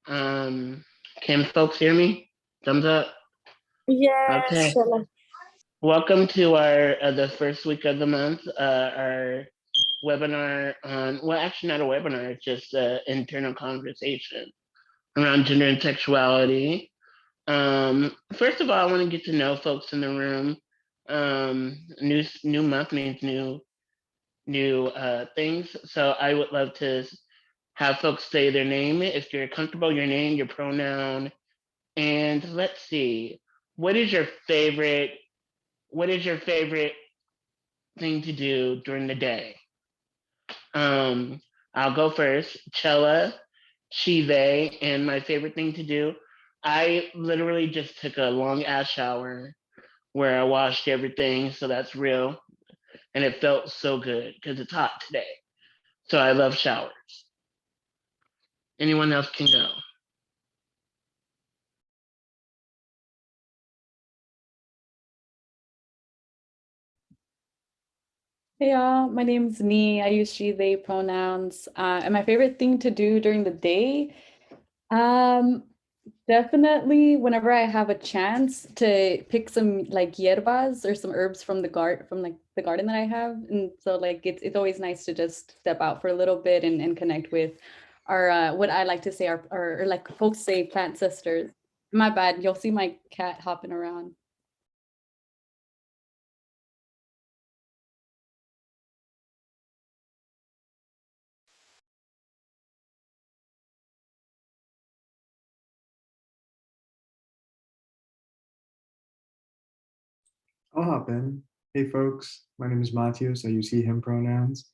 Can folks hear me? Thumbs up. Yes. Okay. Welcome to our the first week of the month. Our webinar on, well, actually not a webinar. It's just an internal conversation around gender and sexuality. First of all, I want to get to know folks in the room. New month means new things. So I would love to have folks say their name if you're comfortable, your name, your pronoun, and let's see, what is your favorite what is your favorite thing to do during the day? Um, I'll go first. Chella, she, they, and my favorite thing to do. I literally just took a long ass shower where I washed everything, so that's real, and it felt so good because it's hot today. So I love showers. Anyone else can go. Hey y'all, my name's Nee. I use she, they pronouns. And my favorite thing to do during the day, definitely whenever I have a chance to pick some like hierbas or some herbs from the garden that I have. And so like it's always nice to just step out for a little bit and connect with our what I like to say our or like folks say plant sisters. My bad, you'll see my cat hopping around. I'll hop in. Hey folks, my name is Matthias. I use he, him pronouns.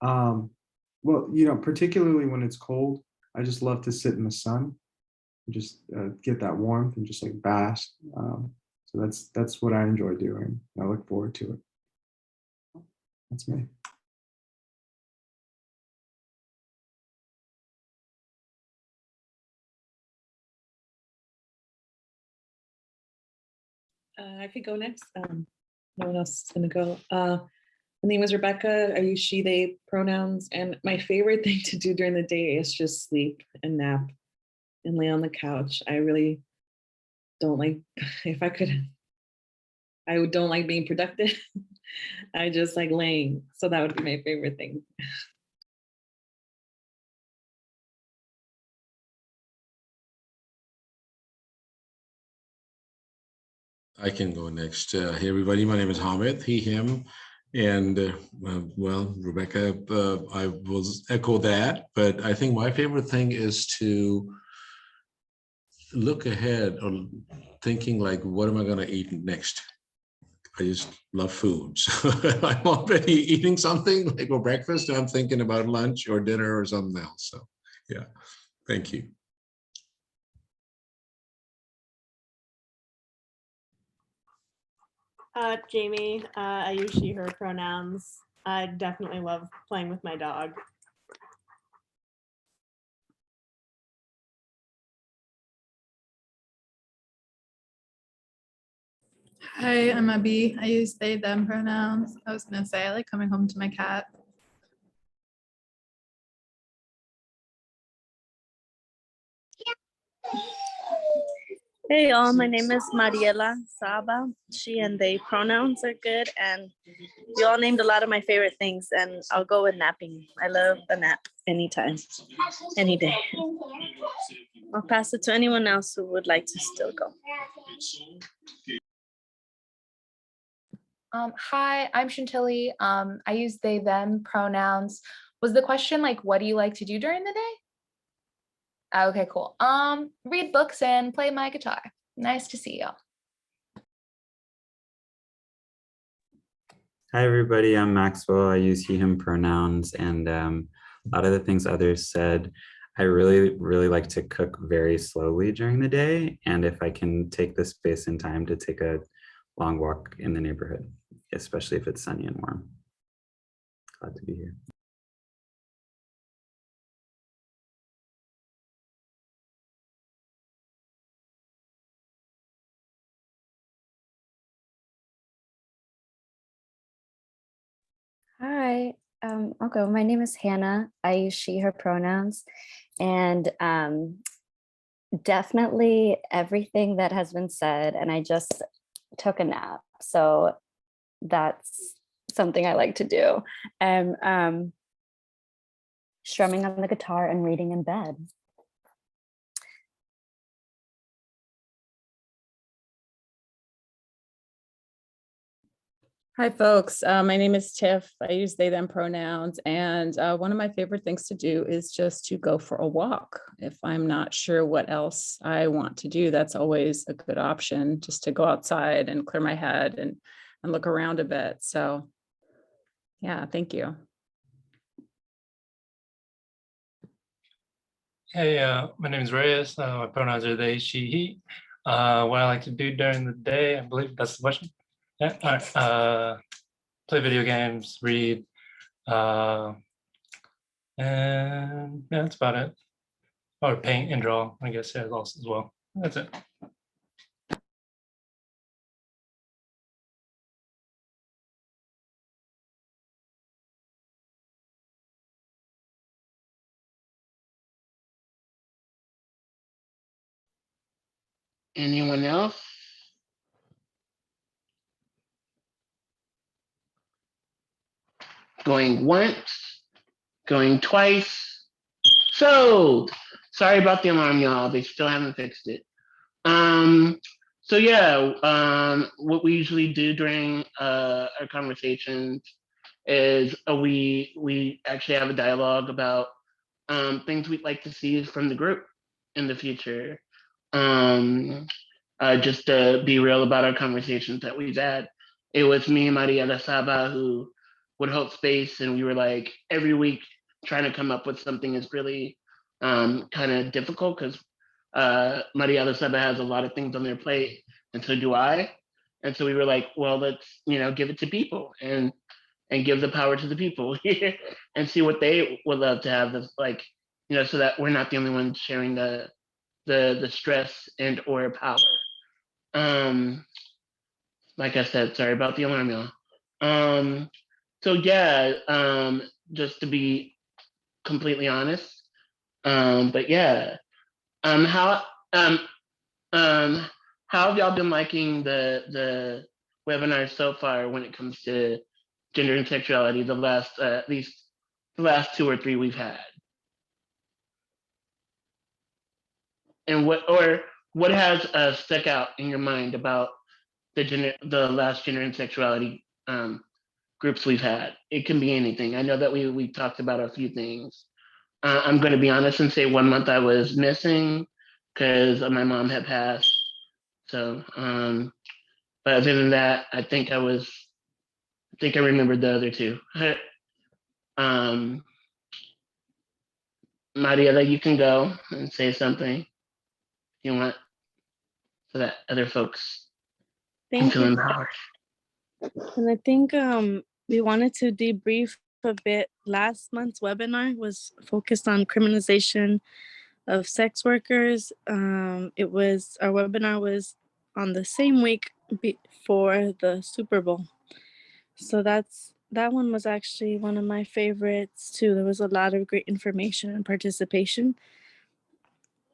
Well, particularly when it's cold, I just love to sit in the sun and just get that warmth and just like bask. So that's what I enjoy doing. I look forward to it. That's me. I could go next. No one else is gonna go. My name is Rebecca. I use she, they pronouns, and my favorite thing to do during the day is just sleep and nap and lay on the couch. I really don't like, if I could, I don't like being productive. I just like laying. So that would be my favorite thing. I can go next. Hey, everybody. My name is Hamid, he, him. And well, Rebecca, I will echo that. But I think my favorite thing is to look ahead or thinking like, what am I going to eat next? I just love food. So I'm already eating something like for breakfast. I'm thinking about lunch or dinner or something else. So yeah, thank you. Jamie, I use she, her pronouns. I definitely love playing with my dog. Hi, I'm Abby. I use they, them pronouns. I was gonna say I like coming home to my cat. Hey y'all, my name is Mariela Saba. She and they pronouns are good, and you all named a lot of my favorite things, and I'll go with napping. I love a nap anytime, any day. I'll pass it to anyone else who would like to still go. Hi, I'm Chantilly. I use they, them pronouns. Was the question like, what do you like to do during the day? Okay, cool. Read books and play my guitar. Nice to see y'all. Hi, everybody. I'm Maxwell. I use he, him pronouns, and a lot of the things others said. I really like to cook very slowly during the day, and if I can take the space and time to take a long walk in the neighborhood, especially if it's sunny and warm. Glad to be here. Hi, I'll go. My name is Hannah. I use she, her pronouns. And Definitely everything that has been said, and I just took a nap. So that's something I like to do. And strumming on the guitar and reading in bed. Hi, folks. My name is Tiff. I use they, them pronouns. And one of my favorite things to do is just to go for a walk. If I'm not sure what else I want to do, that's always a good option, just to go outside and clear my head and look around a bit. So yeah, thank you. Hey, my name is Reyes. My pronouns are they, she, he. What I like to do during the day, I believe that's the question. Yeah, all right. Play video games, read, and yeah, that's about it. Or paint and draw, I guess, yeah, also as well. That's it. Anyone else? Going once, going twice. So, sorry about the alarm, y'all. They still haven't fixed it. So yeah, what we usually do during our conversations is we actually have a dialogue about things we'd like to see from the group in the future. Um, just to be real about our conversations that we've had. It was me and Maria Saba who would hold space, and we were like every week trying to come up with something is really kind of difficult because Maria Saba has a lot of things on their plate, and so do I. And so we were like, well, let's give it to people and give the power to the people and see what they would love to have this so that we're not the only ones sharing the stress and or power. Um, like I said, sorry about the alarm, y'all. So yeah, just to be completely honest, but yeah, how um um how have y'all been liking the webinar so far when it comes to gender and sexuality? The last at least the last 2 or 3 we've had, and what has stuck out in your mind about the last gender and sexuality groups we've had. It can be anything. I know that we talked about a few things. I'm going to be honest and say 1 month I was missing because my mom had passed. So, but other than that, I think I remembered the other two. um, Mariela, you can go and say something if you want, so that other folks can Thank feel you. empowered. And I think we wanted to debrief a bit. Last month's webinar was focused on criminalization of sex workers. It was our webinar was on the same week before the Super Bowl. So that one was actually one of my favorites too. There was a lot of great information and participation.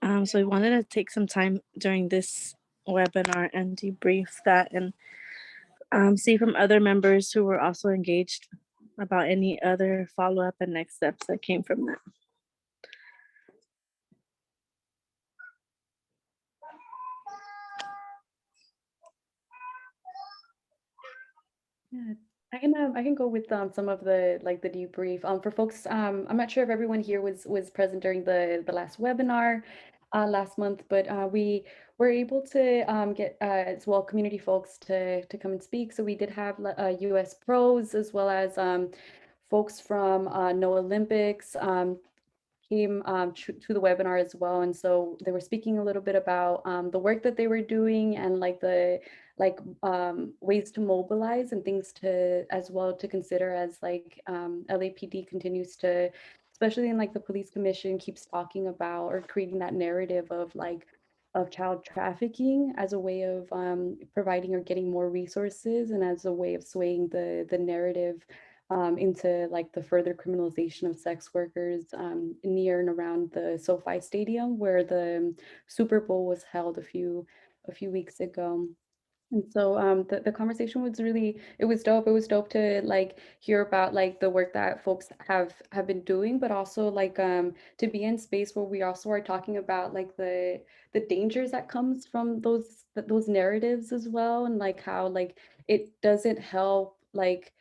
So we wanted to take some time during this webinar and debrief that and see from other members who were also engaged about any other follow-up and next steps that came from that. Yeah, I can go with some of the the debrief. For folks, I'm not sure if everyone here was present during the last webinar last month, but we were able to get as well community folks to come and speak. So we did have US pros as well as folks from No Olympics came to the webinar as well. And so they were speaking a little bit about the work that they were doing and ways to mobilize and things to as well to consider as LAPD continues to, especially in the police commission keeps talking about or creating that narrative of child trafficking as a way of providing or getting more resources and as a way of swaying the narrative into like the further criminalization of sex workers near and around the SoFi Stadium where the Super Bowl was held a few weeks ago. And so the conversation was really, it was dope. It was dope to like hear about like the work that folks have been doing, but also like to be in space where we also are talking about like the dangers that comes from those narratives as well, and like how like it doesn't help like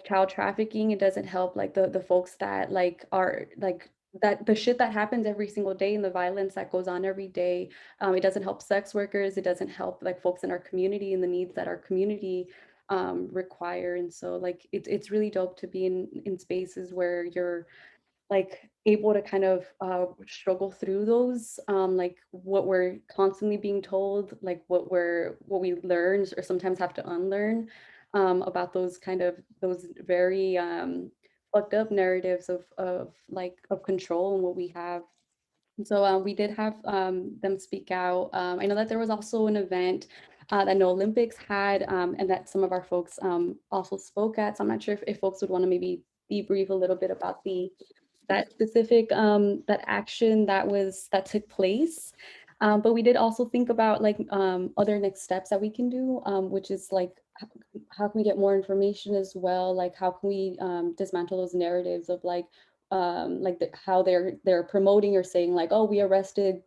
child trafficking. It doesn't help like the folks that like are like that the shit that happens every single day and the violence that goes on every day. It doesn't help sex workers. It doesn't help like folks in our community and the needs that our community require. And so like it's really dope to be in spaces where you're like able to kind of struggle through those like what we're constantly being told, like what we learn or sometimes have to unlearn about those kind of those very fucked up narratives of like of control and what we have. And so we did have them speak out. I know that there was also an event that No Olympics had and that some of our folks also spoke at. So I'm not sure if folks would want to maybe debrief a little bit about that specific that action that took place. But we did also think about like other next steps that we can do, which is like how can we get more information as well? Like how can we dismantle those narratives of like how they're promoting or saying like, oh, we arrested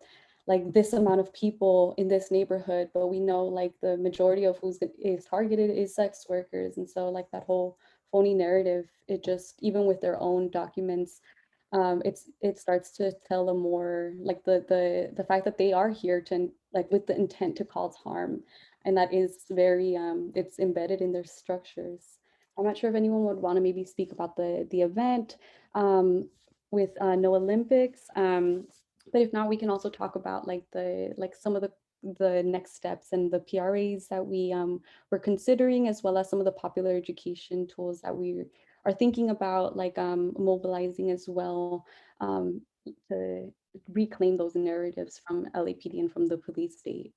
like this amount of people in this neighborhood, but we know like the majority of is targeted is sex workers. And so like that whole phony narrative, it just, even with their own documents, it starts to tell a more like the fact that they are here to like with the intent to cause harm, and that is very it's embedded in their structures. I'm not sure if anyone would want to maybe speak about the event with No Olympics, but if not, we can also talk about like some of the next steps and the PRAs that we were considering, as well as some of the popular education tools that we are thinking about like mobilizing as well to reclaim those narratives from LAPD and from the police state.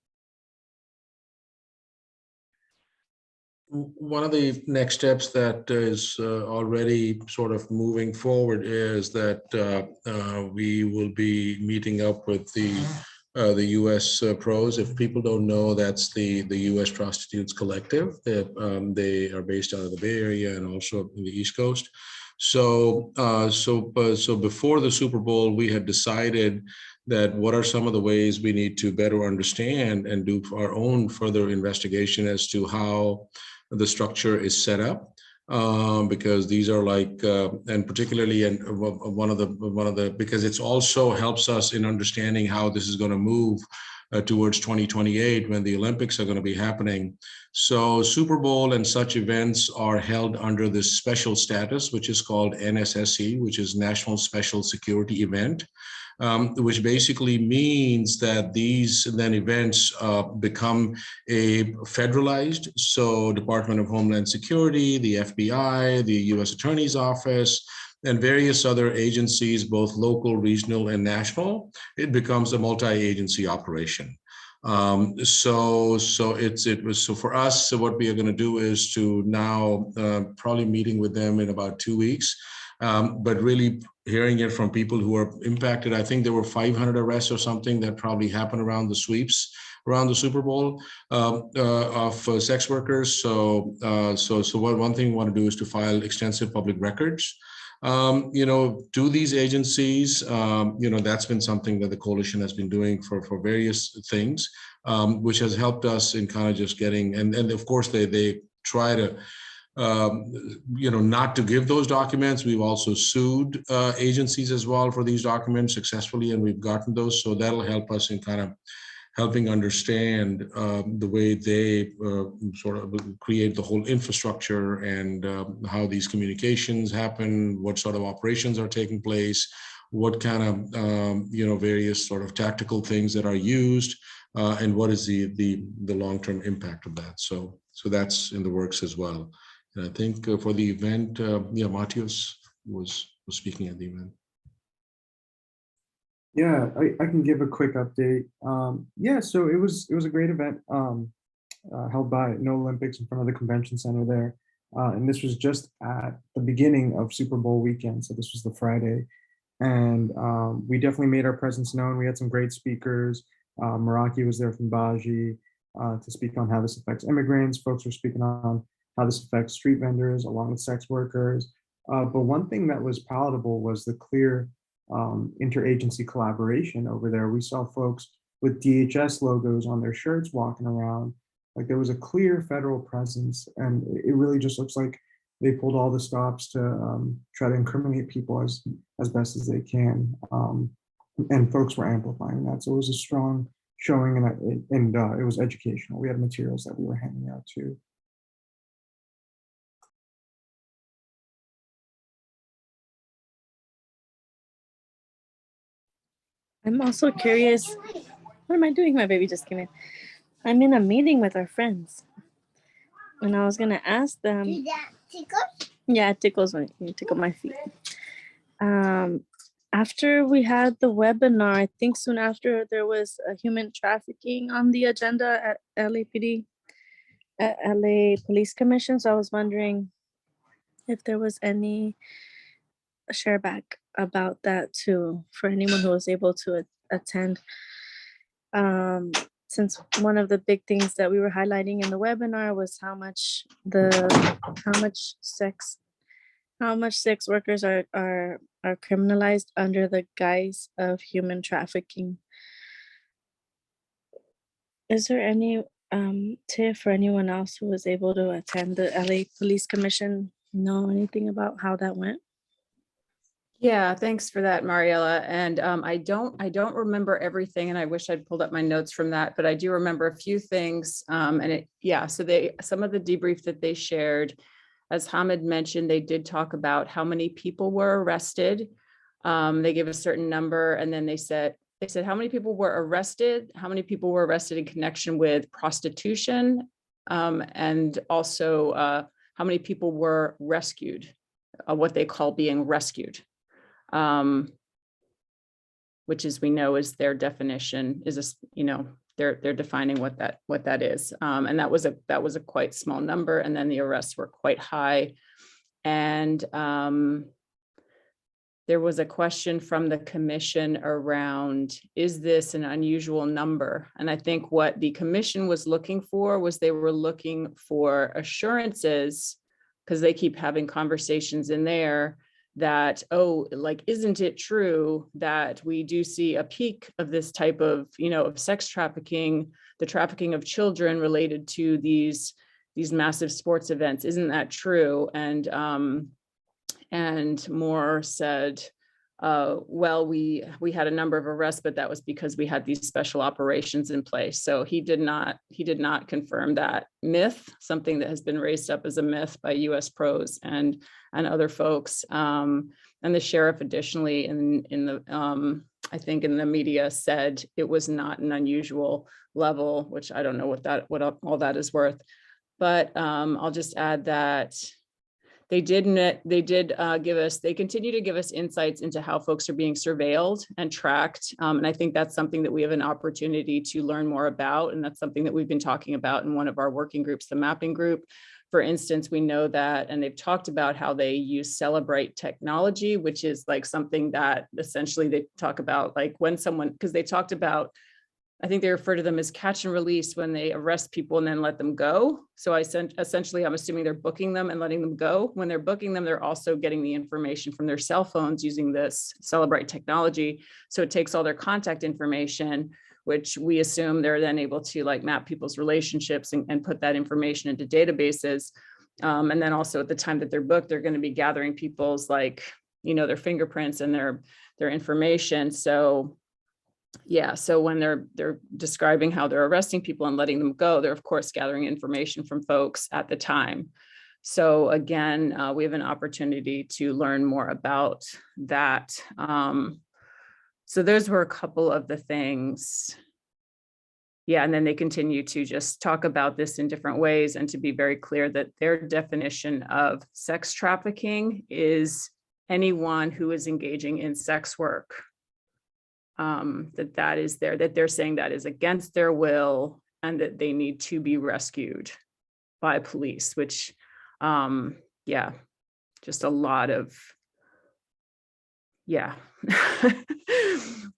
One of the next steps that is already sort of moving forward is that we will be meeting up with the U.S. pros. If people don't know, that's the U.S. Prostitutes Collective. They are based out of the Bay Area and also in the East Coast. So before the Super Bowl, we had decided that what are some of the ways we need to better understand and do our own further investigation as to how the structure is set up. Because these are like, and particularly, and one of the, because it's also helps us in understanding how this is going to move towards 2028 when the Olympics are going to be happening. So Super Bowl and such events are held under this special status, which is called NSSE, which is National Special Security Event. Which basically means that these then events become a federalized, so Department of Homeland Security, the FBI, the U.S. Attorney's Office, and various other agencies, both local, regional, and national. It becomes a multi-agency operation. So for us, so what we are going to do is to now probably meeting with them in about 2 weeks. But really hearing it from people who are impacted. I think there were 500 arrests or something that probably happened around the sweeps around the Super Bowl of sex workers. So what one thing we want to do is to file extensive public records. To these agencies, that's been something that the coalition has been doing for various things, which has helped us in kind of just getting, and of course they try to not to give those documents. We've also sued agencies as well for these documents successfully, and we've gotten those. So that'll help us in kind of helping understand the way they sort of create the whole infrastructure and how these communications happen, what sort of operations are taking place, what kind of various sort of tactical things that are used, and what is the long-term impact of that. So that's in the works as well. And I think for the event, Matios was speaking at the event. Yeah, I can give a quick update. Yeah, so it was a great event held by No Olympics in front of the convention center there. And this was just at the beginning of Super Bowl weekend. So this was the Friday. And we definitely made our presence known. We had some great speakers. Meraki was there from Baji to speak on how this affects immigrants. Folks were speaking on how this affects street vendors along with sex workers. But one thing that was palatable was the clear interagency collaboration over there. We saw folks with DHS logos on their shirts walking around. Like there was a clear federal presence, and it really just looks like they pulled all the stops to try to incriminate people as best as they can. And folks were amplifying that. So it was a strong showing, and it was educational. We had materials that we were handing out too. I'm also curious. What am I doing? My baby just came in. I'm in a meeting with our friends, and I was gonna ask them. Did that tickle? Yeah, it tickles when you tickle my feet. After we had the webinar, I think soon after there was a human trafficking on the agenda at LAPD, at LA Police Commission. So I was wondering if there was any share back about that too for anyone who was able to attend. Since one of the big things that we were highlighting in the webinar was how much sex workers are criminalized under the guise of human trafficking. Is there any tip or anyone else who was able to attend the LA Police Commission know anything about how that went? Yeah, thanks for that, Mariela. And I don't remember everything, and I wish I'd pulled up my notes from that, but I do remember a few things. So some of the debrief that they shared, as Hamid mentioned, they did talk about how many people were arrested. They gave a certain number, and then they said how many people were arrested, how many people were arrested in connection with prostitution, and also how many people were rescued, what they call being rescued. Which, as we know, is their definition, they're defining what that is. And that was a quite small number. And then the arrests were quite high. And there was a question from the commission around, is this an unusual number? And I think what the commission was looking for was they were looking for assurances, because they keep having conversations in there that, isn't it true that we do see a peak of this type of, of sex trafficking, the trafficking of children related to these massive sports events? Isn't that true? And Moore said, we had a number of arrests, but that was because we had these special operations in place. So he did not confirm that myth, something that has been raised up as a myth by US pros and other folks. And the sheriff additionally I think in the media said it was not an unusual level, which I don't know what all that is worth. But I'll just add that they continue to give us insights into how folks are being surveilled and tracked. And I think that's something that we have an opportunity to learn more about. And that's something that we've been talking about in one of our working groups, the mapping group. For instance, we know that, and they've talked about how they use Celebrate technology, which is like something that essentially they talk about, like when someone, because they talked about, I think they refer to them as catch and release when they arrest people and then let them go. So essentially, I'm assuming they're booking them and letting them go. When they're booking them, they're also getting the information from their cell phones using this Celebrate technology. So it takes all their contact information, which we assume they're then able to map people's relationships and put that information into databases. And then also at the time that they're booked, they're going to be gathering people's their fingerprints and their information. So yeah, so when they're describing how they're arresting people and letting them go, they're of course gathering information from folks at the time. So again, we have an opportunity to learn more about that. So those were a couple of the things. Yeah, and then they continue to just talk about this in different ways and to be very clear that their definition of sex trafficking is anyone who is engaging in sex work. That is there, that they're saying that is against their will and that they need to be rescued by police, which Yeah, just a lot of, yeah,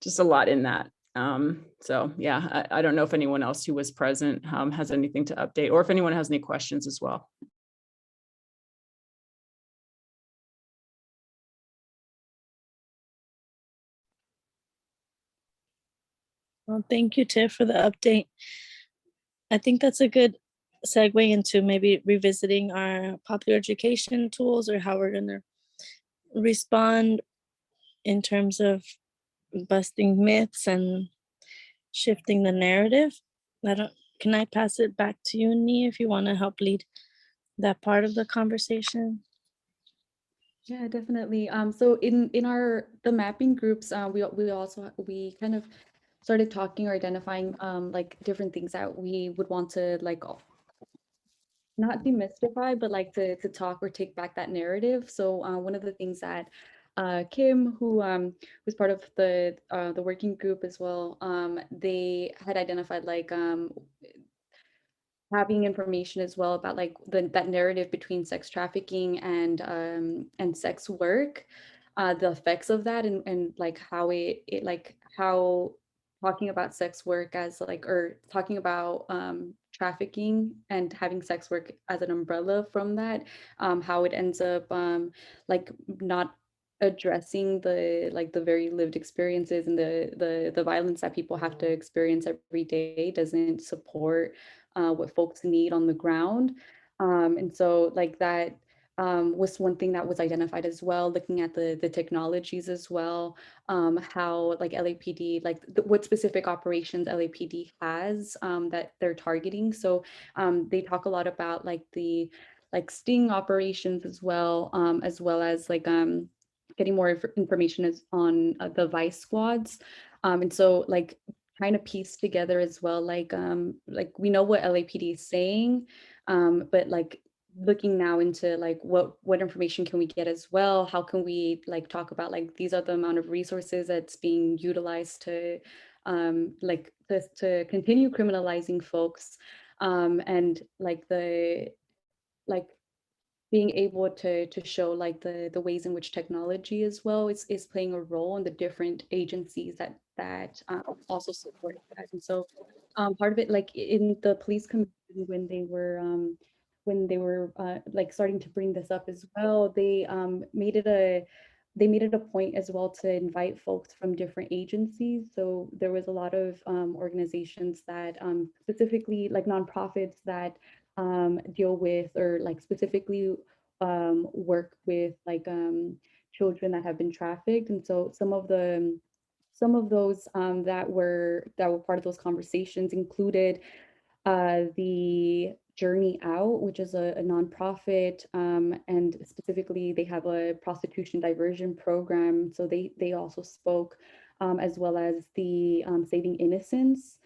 just a lot in that. So yeah, I don't know if anyone else who was present has anything to update, or if anyone has any questions as well. Well, thank you, Tiff, for the update. I think that's a good segue into maybe revisiting our popular education tools, or how we're going to respond in terms of busting myths and shifting the narrative. Can I pass it back to you, Nee, if you want to help lead that part of the conversation? Yeah, definitely. So in the mapping groups, we kind of started talking or identifying like different things that we would want to like not demystify, but like to talk or take back that narrative. So one of the things that Kim, who was part of the working group as well, they had identified like having information as well about like that narrative between sex trafficking and sex work, the effects of that, and like how it like how talking about sex work as like, or talking about trafficking and having sex work as an umbrella from that, how it ends up like not addressing the like the very lived experiences and the violence that people have to experience every day, doesn't support what folks need on the ground. And so like that was one thing that was identified as well, looking at the technologies as well, how like LAPD, like what specific operations LAPD has that they're targeting. So they talk a lot about like the like sting operations as well as like getting more information on the vice squads. And so like trying to piece together as well, like we know what LAPD is saying, but like looking now into like what information can we get as well? How can we like talk about like these are the amount of resources that's being utilized to like to continue criminalizing folks, and like the like being able to show like the ways in which technology as well is playing a role in the different agencies that also support that. And so part of it, like in the police commission, when they were like starting to bring this up as well, they made it a point as well to invite folks from different agencies. So there was a lot of organizations that specifically like nonprofits that deal with or like specifically work with like children that have been trafficked. And so some of those that were part of those conversations included the Journey Out, which is a nonprofit, and specifically they have a prostitution diversion program. So they also spoke, as well as the Saving Innocence.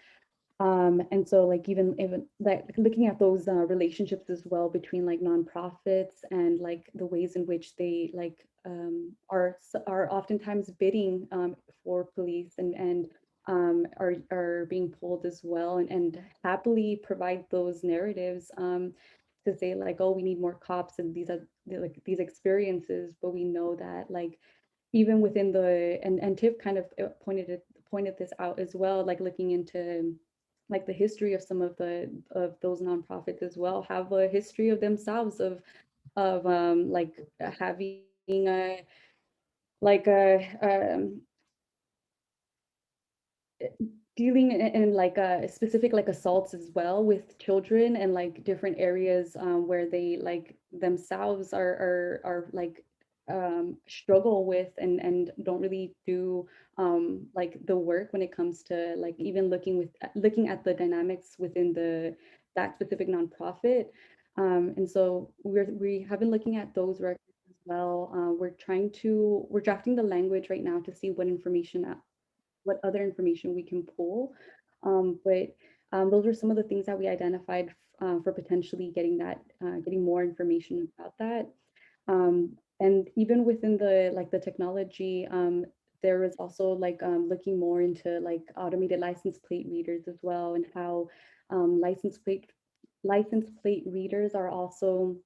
And so like even like looking at those relationships as well between like nonprofits and like the ways in which they like are oftentimes bidding for police and are being pulled as well, and happily provide those narratives to say like, oh, we need more cops and these are like these experiences, but we know that like even within and Tiff kind of pointed this out as well, like looking into like the history of some of those nonprofits as well, have a history of themselves of like having a like a dealing in like specific like assaults as well with children, and like different areas where they like themselves are like struggle with and don't really do like the work when it comes to like even looking at the dynamics within that specific nonprofit. And so we have been looking at those records as well. We're drafting the language right now to see what other information we can pull. But those are some of the things that we identified for potentially getting more information about that. And even within the technology, there is also like looking more into like automated license plate readers as well, and how license plate readers are also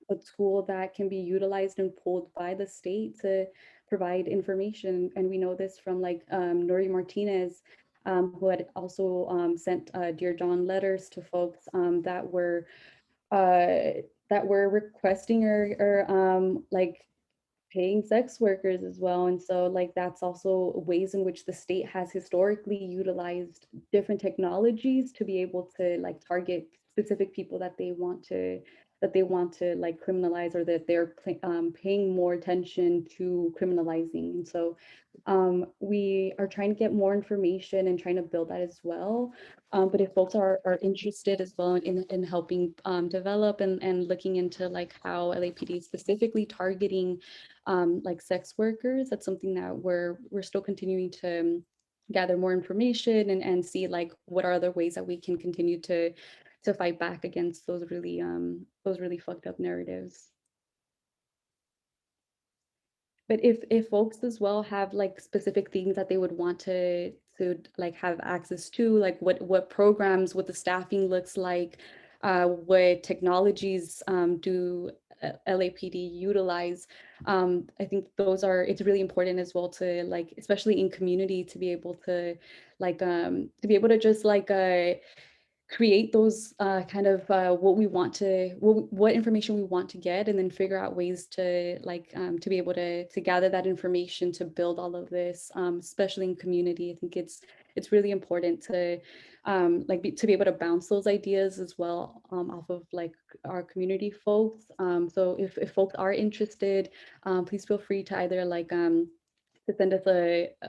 a tool that can be utilized and pulled by the state to provide information. And we know this from like Nuri Martinez, who had also sent Dear John letters to folks that were requesting or like paying sex workers as well. And so like that's also ways in which the state has historically utilized different technologies to be able to like target specific people that they want to like criminalize, or that they're paying more attention to criminalizing. And so we are trying to get more information and trying to build that as well. But if folks are interested as well in helping develop and looking into like how LAPD is specifically targeting like sex workers, that's something that we're still continuing to gather more information and see like what are other ways that we can continue to fight back against those really fucked up narratives. But if folks as well have like specific things that they would want to like have access to, like what programs, what the staffing looks like, what technologies do LAPD utilize, I think it's really important as well to like, especially in community, to be able to like just like create those kind of what information we want to get, and then figure out ways to like to be able to gather that information to build all of this, especially in community. I think it's really important to to be able to bounce those ideas as well off of like our community folks. So if folks are interested, please feel free to either like to send us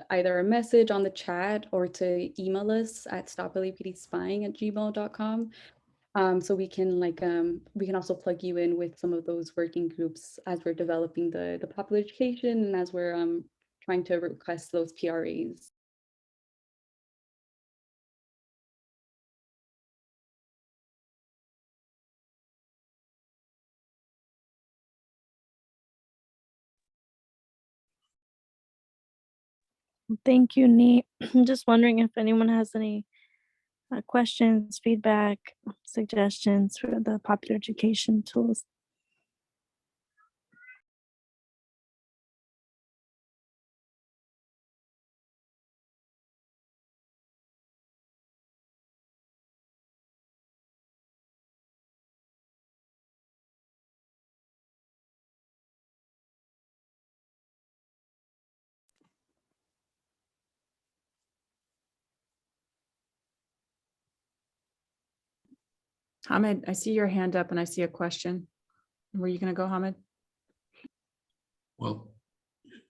either a message on the chat or to email us at stoplapdspying@gmail.com. So we can also plug you in with some of those working groups as we're developing the popular education and as we're trying to request those PRAs. Thank you, Neat. I'm just wondering if anyone has any questions, feedback, suggestions for the popular education tools. Hamid, I see your hand up and I see a question. Were you going to go, Hamid? Well,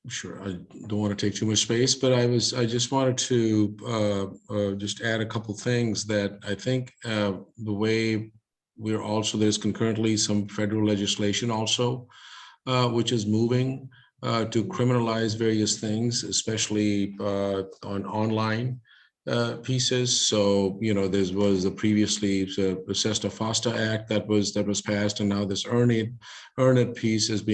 sure. I don't want to take too much space, but I just wanted to just add a couple things that I think the way there's concurrently some federal legislation also, which is moving to criminalize various things, especially on online pieces. So, there was a previously the SESTA FOSTA Act that was passed, and now this Earn It piece is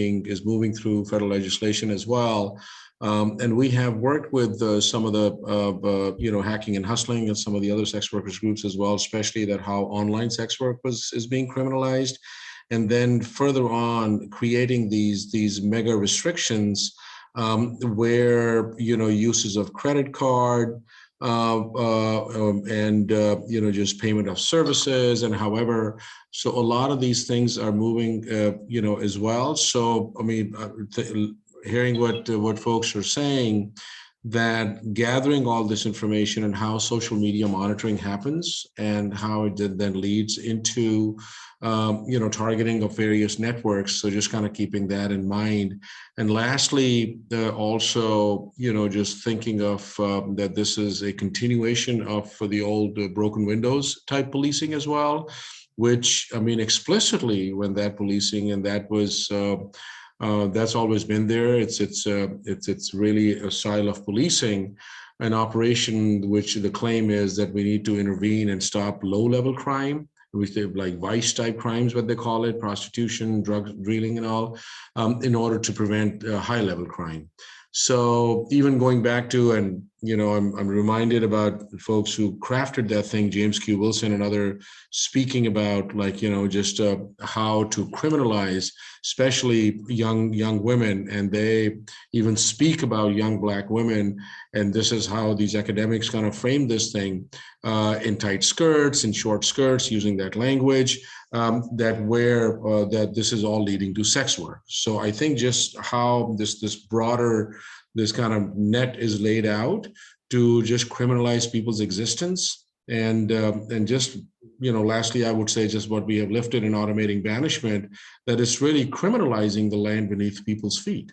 moving through federal legislation as well. And we have worked with some of the hacking and hustling and some of the other sex workers groups as well, especially that how online sex work is being criminalized. And then further on, creating these mega restrictions where uses of credit card and just payment of services and however. So a lot of these things are moving as well. So I mean, hearing what folks are saying, that gathering all this information and how social media monitoring happens and how it then leads into targeting of various networks. So just kind of keeping that in mind. And lastly, also just thinking of that this is a continuation of the old broken windows type policing as well, which I mean explicitly when that policing, and that was that's always been there. It's really a style of policing, an operation which the claim is that we need to intervene and stop low-level crime, which they like vice type crimes, what they call it, prostitution, drug dealing and all, in order to prevent high-level crime. So even going back to, and I'm reminded about folks who crafted that thing, James Q. Wilson and other, speaking about just how to criminalize, especially young women, and they even speak about young Black women, and this is how these academics kind of frame this thing in tight skirts, in short skirts, using that language, that this is all leading to sex work. So I think just how this broader, this kind of net is laid out to just criminalize people's existence. And just, lastly, I would say just what we have lifted in automating banishment, that it's really criminalizing the land beneath people's feet.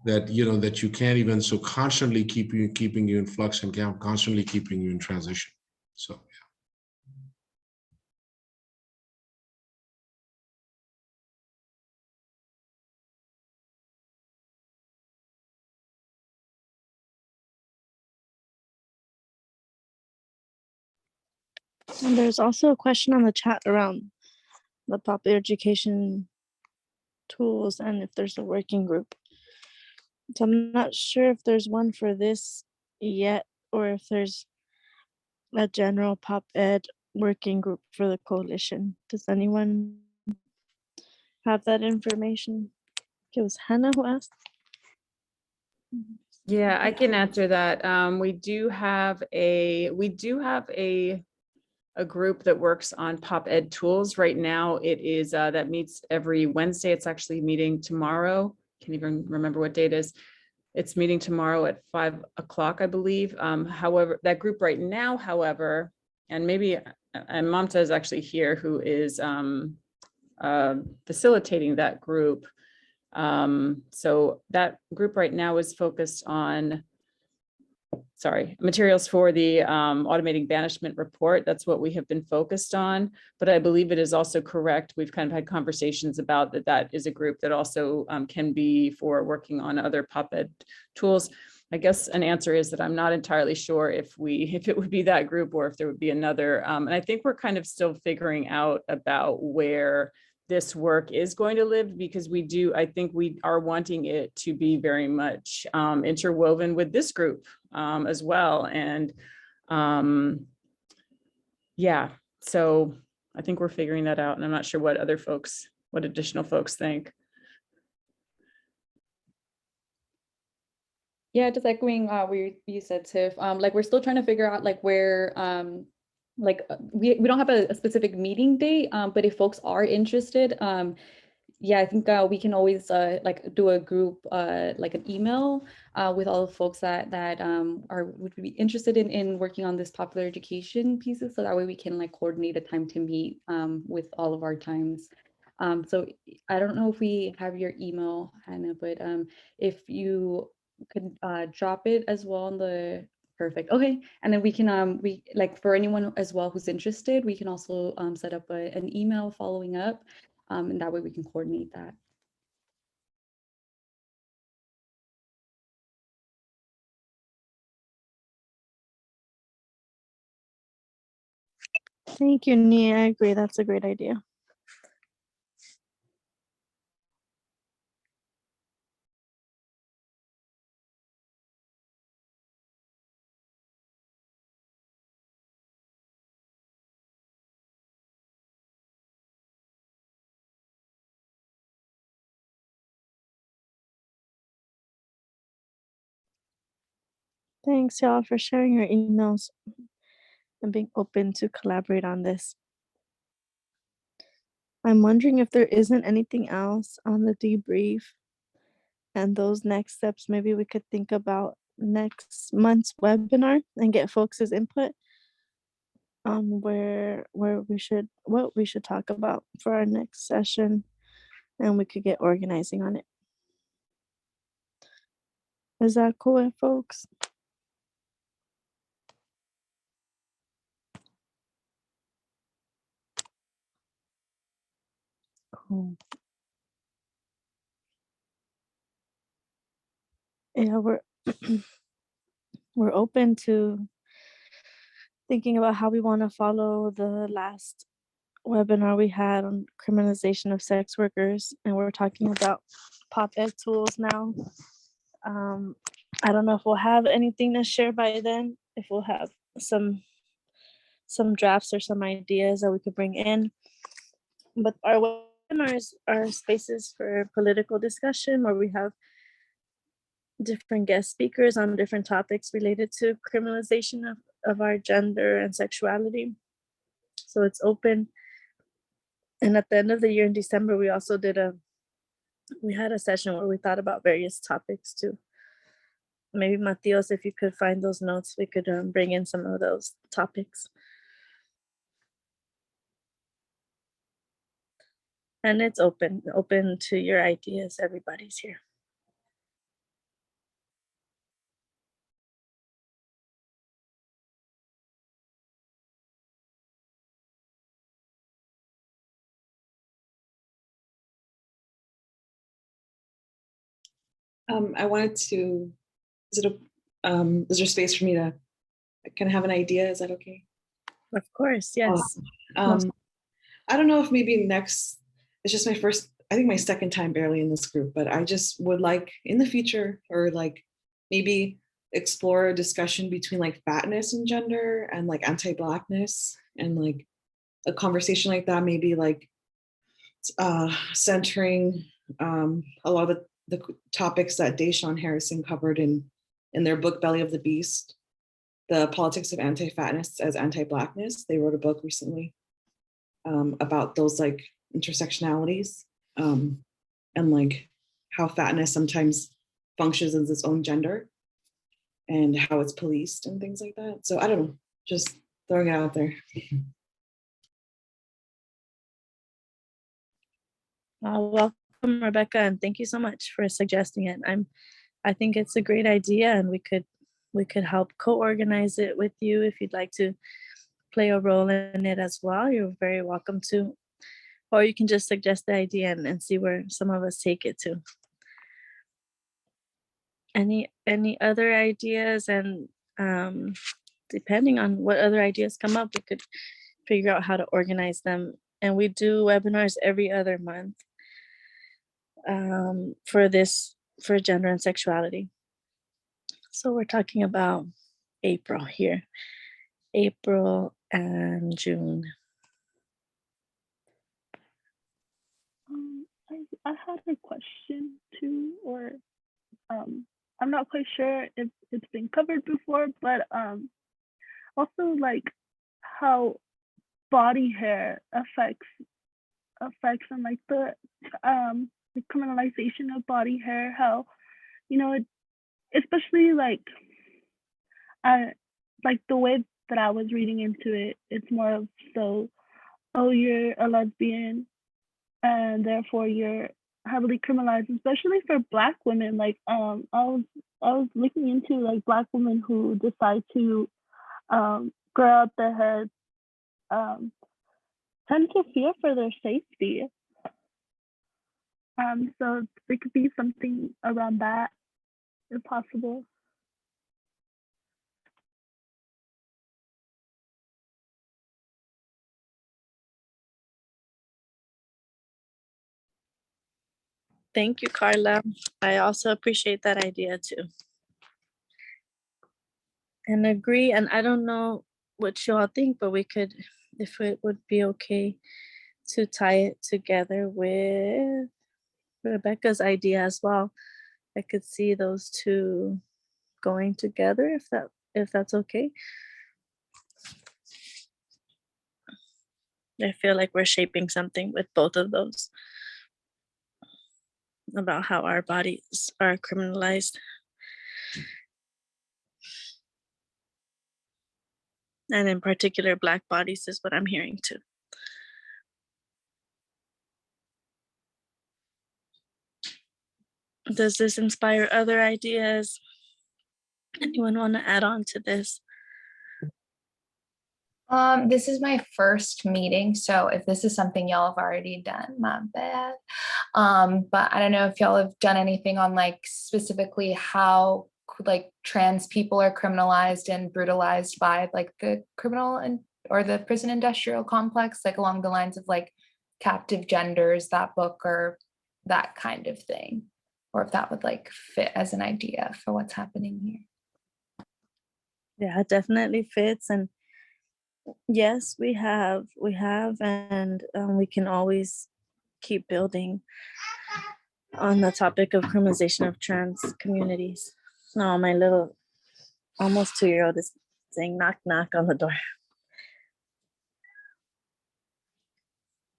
That, that you can't even so constantly keeping you in flux and constantly keeping you in transition. So. And there's also a question on the chat around the pop education tools and if there's a working group. So I'm not sure if there's one for this yet or if there's a general pop ed working group for the coalition. Does anyone have that information? It was Hannah who asked. Yeah, I can answer that. We do have a group that works on pop ed tools. Right now, it is that meets every Wednesday. It's actually meeting tomorrow. Can't even remember what date it is. It's meeting tomorrow at 5 o'clock, I believe. However, that group right now, however, and maybe and Mamta is actually here, who is facilitating that group. So that group right now is focused on, materials for the automating banishment report. That's what we have been focused on, but I believe it is also correct. We've kind of had conversations about that is a group that also can be for working on other pop ed tools. I guess an answer is that I'm not entirely sure if it would be that group or if there would be another. And I think we're kind of still figuring out about where this work is going to live, because I think we are wanting it to be very much interwoven with this group as well. And yeah, so I think we're figuring that out, and I'm not sure what additional folks think. Yeah, just echoing what you said, Tiff. We're still trying to figure out where we don't have a specific meeting date, but if folks are interested, yeah, I think we can always do a group, an email with all the folks that would be interested in working on this popular education pieces, so that way we can coordinate a time to meet with all of our times. So I don't know if we have your email, Hannah, but if you could drop it as well on the. Perfect. Okay, and then we can for anyone as well who's interested, we can also set up an email following up, and that way we can coordinate that. Thank you, Nia. I agree. That's a great idea. Thanks, y'all, for sharing your emails and being open to collaborate on this. I'm wondering if there isn't anything else on the debrief and those next steps. Maybe we could think about next month's webinar and get folks' input on what we should talk about for our next session, and we could get organizing on it. Is that cool, folks? Cool. Yeah, we're open to thinking about how we want to follow the last webinar we had on criminalization of sex workers, and we're talking about pop ed tools now. I don't know if we'll have anything to share by then, if we'll have some drafts or some ideas that we could bring in. But our webinars are spaces for political discussion where we have different guest speakers on different topics related to criminalization of our gender and sexuality. So it's open. And at the end of the year in December, we also we had a session where we thought about various topics too. Maybe Matios, if you could find those notes, we could bring in some of those topics. And it's open to your ideas. Everybody's here. I wanted to, is there space for me to kind of have an idea? Is that okay? Of course, yes. I don't know if maybe next, it's just I think my second time barely in this group, but I just would like in the future, or like maybe explore a discussion between like fatness and gender and like anti-Blackness, and like a conversation like that, maybe like centering a lot of the topics that Deshaun Harrison covered in their book, Belly of the Beast, The Politics of Anti-Fatness as Anti-Blackness. They wrote a book recently about those like intersectionalities and like how fatness sometimes functions as its own gender and how it's policed and things like that. So I don't know, just throwing it out there. Welcome, Rebecca, and thank you so much for suggesting it. I think it's a great idea, and we could help co-organize it with you if you'd like to play a role in it as well. You're very welcome to, or you can just suggest the idea and see where some of us take it to. Any other ideas? And depending on what other ideas come up, we could figure out how to organize them. And we do webinars every other month for gender and sexuality. So we're talking about April here, April and June. I had a question too, or I'm not quite sure if it's been covered before, but also like how body hair affects and like the criminalization of body hair, how, you know, especially like the way that I was reading into it, it's more of so, oh, you're a lesbian and therefore you're heavily criminalized, especially for Black women. Like I was looking into like Black women who decide to grow out their hair tend to fear for their safety. So there could be something around that if possible. Thank you, Carla. I also appreciate that idea too. And agree, and I don't know what you all think, but we could, if it would be okay to tie it together with Rebecca's idea as well. I could see those two going together if that's okay. I feel like we're shaping something with both of those about how our bodies are criminalized. And in particular, Black bodies is what I'm hearing too. Does this inspire other ideas? Anyone want to add on to this? This is my first meeting, so if this is something y'all have already done, my bad. But I don't know if y'all have done anything on like specifically how like trans people are criminalized and brutalized by like the criminal or the prison industrial complex, like along the lines of like Captive Genders, that book, or that kind of thing, or if that would like fit as an idea for what's happening here. Yeah, it definitely fits. And yes, we have, and we can always keep building on the topic of criminalization of trans communities. No, my little almost 2-year-old is saying knock knock on the door.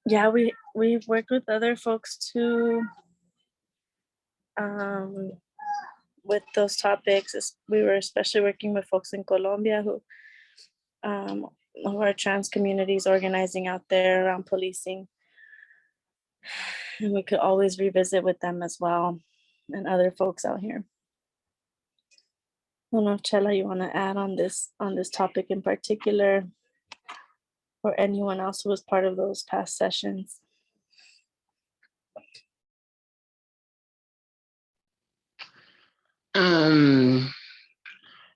Yeah, we've worked with other folks too, with those topics. We were especially working with folks in Colombia who are trans communities organizing out there around policing. And we could always revisit with them as well, and other folks out here. I don't know if Chela, you want to add on this topic in particular, or anyone else who was part of those past sessions.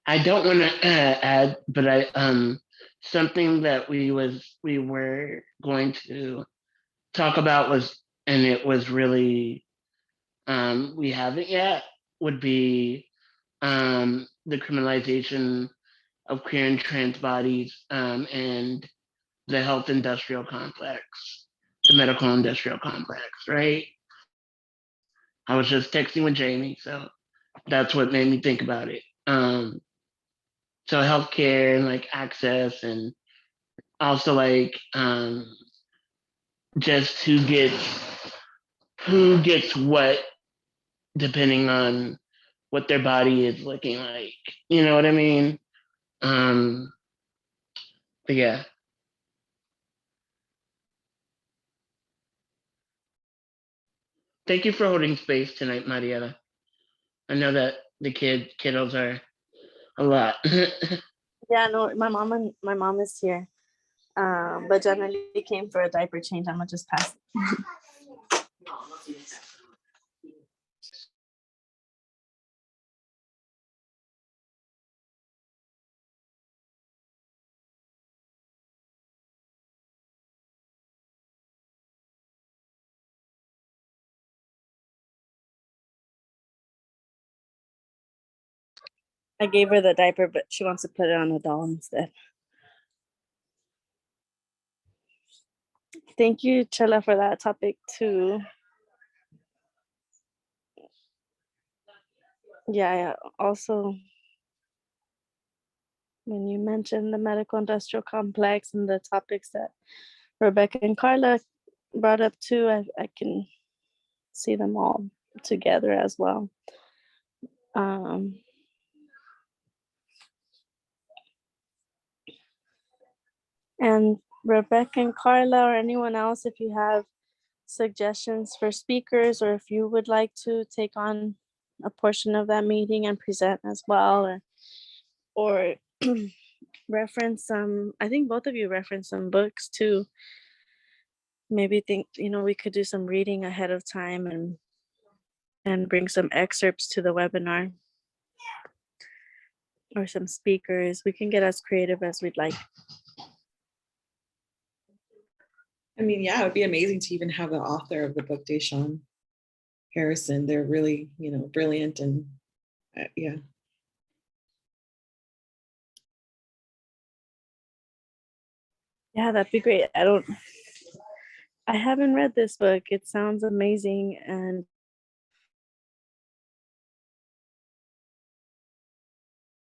I don't want to add, but something that we were going to talk about was, and it was really we haven't yet, would be the criminalization of queer and trans bodies, and the health industrial complex, the medical industrial complex, right? I was just texting with Jamie, so that's what made me think about it. So healthcare and like access, and also like just who gets what depending on what their body is looking like. You know what I mean? But yeah. Thank you for holding space tonight, Mariela. I know that the kiddos are a lot. Yeah, no, my mom is here, but generally came for a diaper change. I'm gonna just pass. I gave her the diaper, but she wants to put it on a doll instead. Thank you, Chela, for that topic too. Yeah, also when you mentioned the medical industrial complex and the topics that Rebecca and Carla brought up too, I can see them all together as well. And Rebecca and Carla, or anyone else, if you have suggestions for speakers, or if you would like to take on a portion of that meeting and present as well, or reference some, I think both of you referenced some books too. Maybe think, we could do some reading ahead of time and bring some excerpts to the webinar, or some speakers. We can get as creative as we'd like. I mean, yeah, it would be amazing to even have the author of the book, Deshawn Harrison. They're really, brilliant, and yeah. Yeah, that'd be great. I haven't read this book. It sounds amazing, and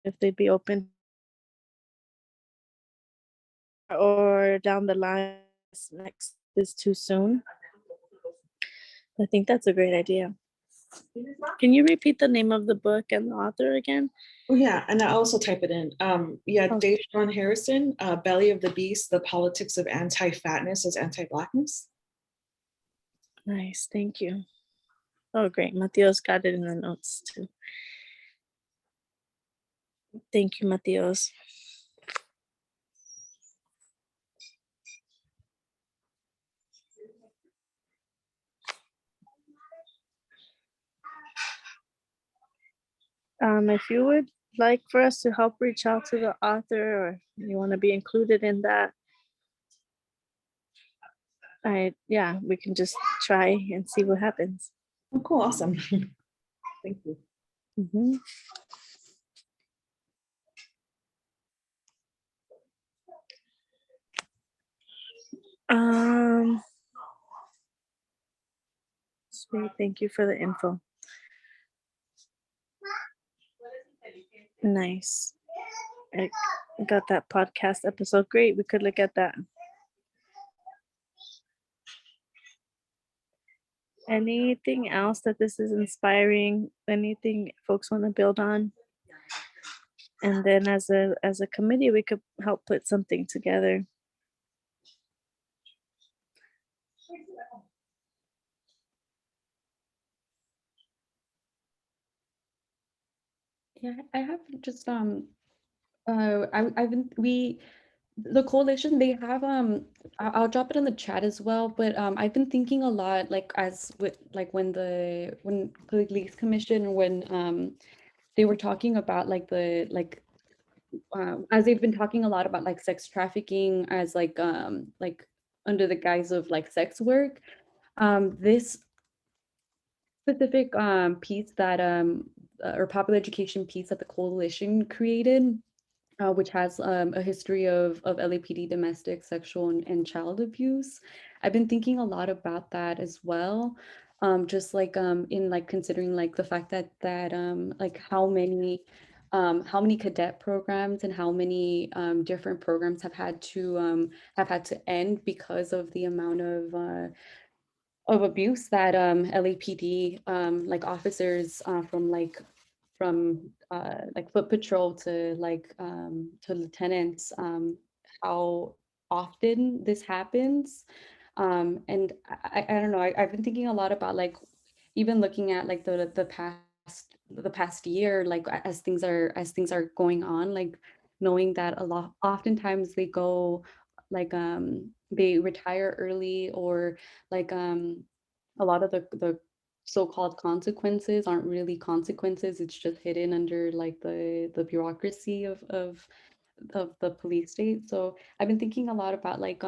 if they'd be open, or down the line, next is too soon. I think that's a great idea. Can you repeat the name of the book and the author again? Oh yeah, and I also type it in. Deshawn Harrison, Belly of the Beast, The Politics of Anti-Fatness as Anti-Blackness. Nice, thank you. Oh, great. Mateos got it in the notes too. Thank you, Mateos. If you would like for us to help reach out to the author, or you want to be included in that, we can just try and see what happens. Oh, cool, awesome. Thank you. Mhm. Um, sweet. Thank you for the info. Nice. I got that podcast episode. Great. We could look at that. Anything else that this is inspiring? Anything folks want to build on? And then as a committee, we could help put something together. Yeah, I have just I've been the coalition, they have I'll drop it in the chat as well, but I've been thinking a lot, like as with like when the Police Commission, when they were talking about like the as they've been talking a lot about like sex trafficking as like under the guise of like sex work, this specific piece that or popular education piece that the coalition created, which has a history of LAPD domestic, sexual, and child abuse. I've been thinking a lot about that as well. Just like in like considering like the fact that like how many cadet programs and how many different programs have had to end because of the amount of abuse that LAPD like officers from like foot patrol to lieutenants, how often this happens. And I don't know, I've been thinking a lot about like even looking at like the past year, like as things are going on, like knowing that a lot oftentimes they go like they retire early, or like a lot of the so-called consequences aren't really consequences. It's just hidden under like the bureaucracy of the police state. So I've been thinking a lot about like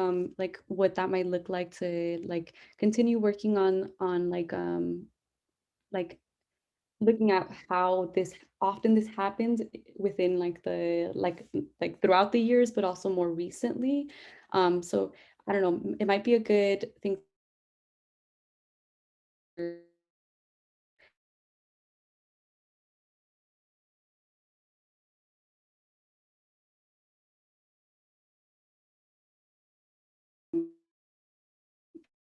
what that might look like to like continue working on like looking at how this often this happens within like like throughout the years, but also more recently. So I don't know, it might be a good thing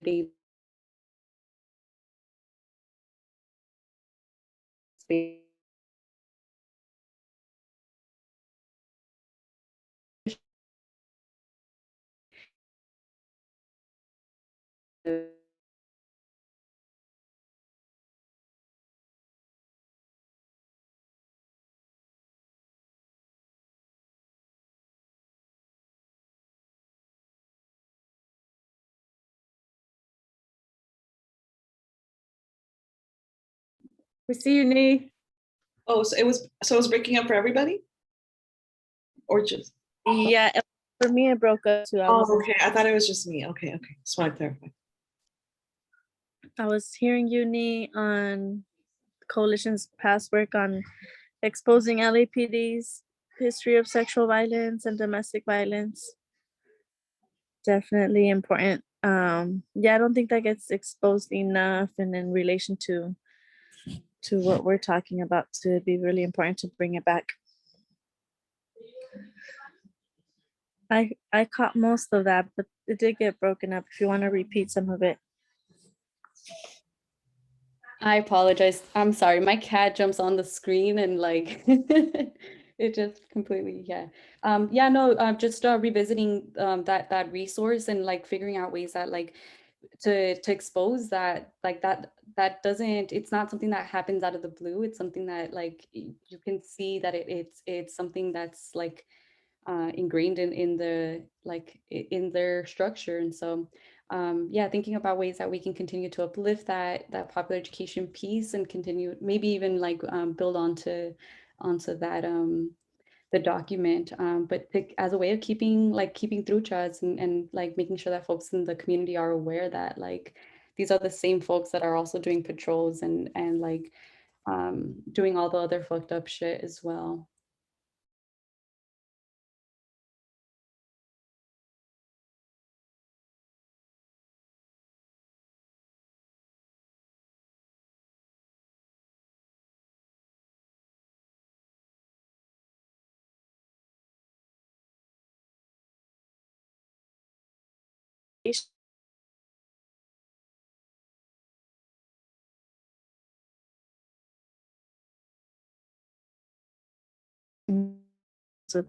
they space we see you, Nee. Oh, so it was breaking up for everybody? Or just? Yeah, for me it broke up too. Oh, okay. I thought it was just me. Okay, okay. Just want to clarify. I was hearing Uni on Coalition's past work on exposing LAPD's history of sexual violence and domestic violence. Definitely important. Yeah, I don't think that gets exposed enough, and in relation to what we're talking about, to be really important to bring it back. I caught most of that, but it did get broken up. If you want to repeat some of it. I apologize. I'm sorry. My cat jumps on the screen and like it just completely, yeah. Yeah, no, just revisiting that resource and like figuring out ways that like to expose that, like that doesn't, it's not something that happens out of the blue. It's something that like you can see that it's something that's like ingrained in the like in their structure. And so yeah, thinking about ways that we can continue to uplift that popular education piece and continue maybe even like build onto that the document, but as a way of keeping through chats and like making sure that folks in the community are aware that like these are the same folks that are also doing patrols and like doing all the other fucked up shit as well. So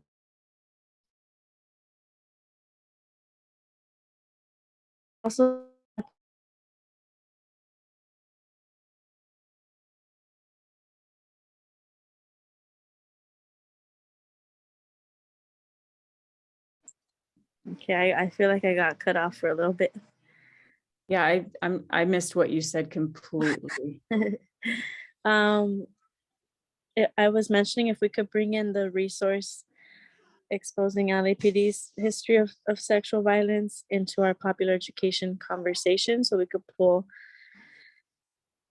also okay, I feel like I got cut off for a little bit. Yeah, I missed what you said completely. um I was mentioning if we could bring in the resource exposing LAPD's history of sexual violence into our popular education conversation so we could pull